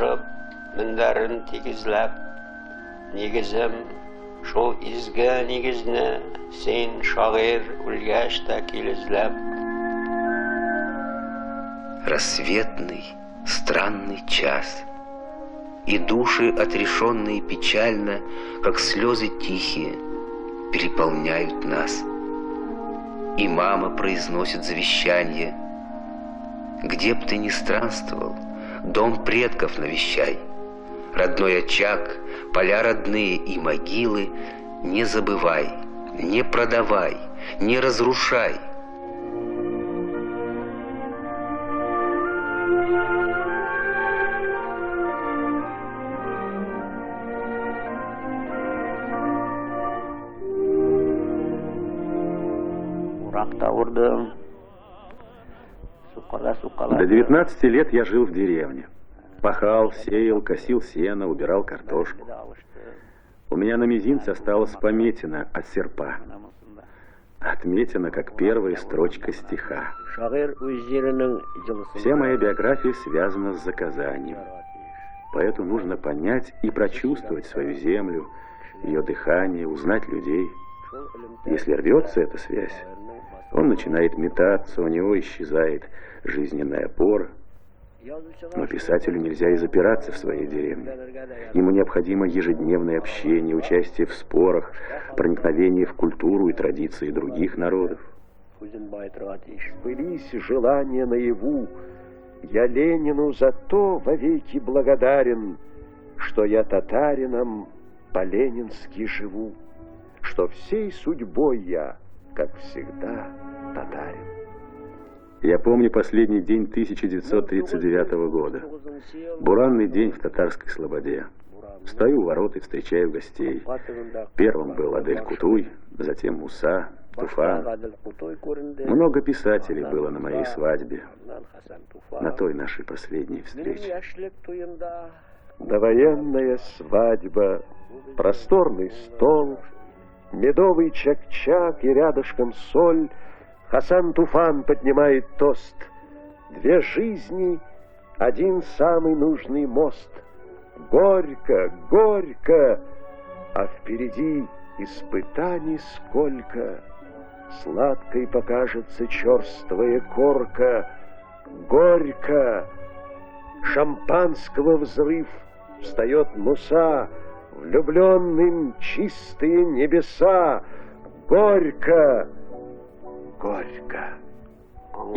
ашып, мендәрен тигезләп, нигезем шул изге нигезне син, шагыйрь, үлгәч тә килезләп. Рассветный, странный час, и души, отрешенные печально, как слезы тихие, переполняют нас. И мама произносит завещание: где б ты ни странствовал, дом предков навещай. Родной очаг, поля родные и могилы не забывай, не продавай, не разрушай. До 19 лет я жил в деревне. Пахал, сеял, косил сено, убирал картошку. У меня на мизинце осталась пометина от серпа. Отметина как первая строчка стиха. Вся моя биография связана с заказанием. Поэту нужно понять и прочувствовать свою землю, ее дыхание, узнать людей. Если рвется эта связь, он начинает метаться, у него исчезает жизненная опора. Но писателю нельзя и запираться в своей деревне. Ему необходимо ежедневное общение, участие в спорах, проникновение в культуру и традиции других народов. Сбылись желания наяву, я Ленину за то вовеки благодарен, что я татарином по-ленински живу, что всей судьбой я, как всегда, татарин. Я помню последний день 1939 года. Буранный день в татарской слободе. Стою у ворот и встречаю гостей. Первым был Адель Кутуй, затем Муса, Туфан. Много писателей было на моей свадьбе, на той нашей последней встрече. Довоенная свадьба, просторный стол, медовый чак-чак и рядышком соль. Хасан Туфан поднимает тост. Две жизни, один самый нужный мост. Горько, горько, а впереди испытаний сколько. Сладкой покажется черствая корка. Горько, шампанского взрыв. Встает Муса, влюбленным чистые небеса. Горько, горько.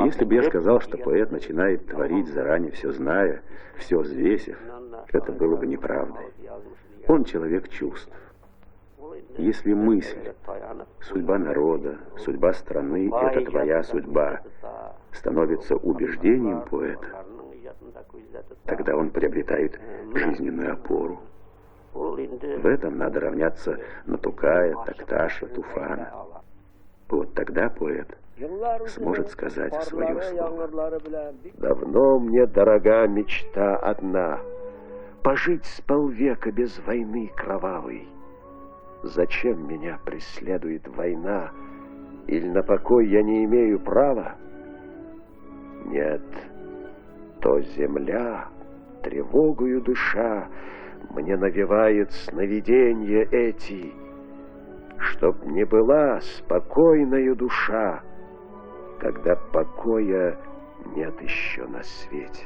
Если бы я сказал, что поэт начинает творить, заранее все зная, все взвесив, это было бы неправдой. Он человек чувств. Если мысль, судьба народа, судьба страны — это твоя судьба, становится убеждением поэта, тогда он приобретает жизненную опору. В этом надо равняться на Тукая, Токташа, Туфана. Вот тогда поэт сможет сказать свое слово. Давно мне дорога мечта одна — пожить с полвека без войны кровавой. Зачем меня преследует война? Или на покой я не имею права? Нет, то земля, тревогою дыша, мне навевает сновидения эти, чтоб не была спокойная душа, когда покоя нет еще на свете.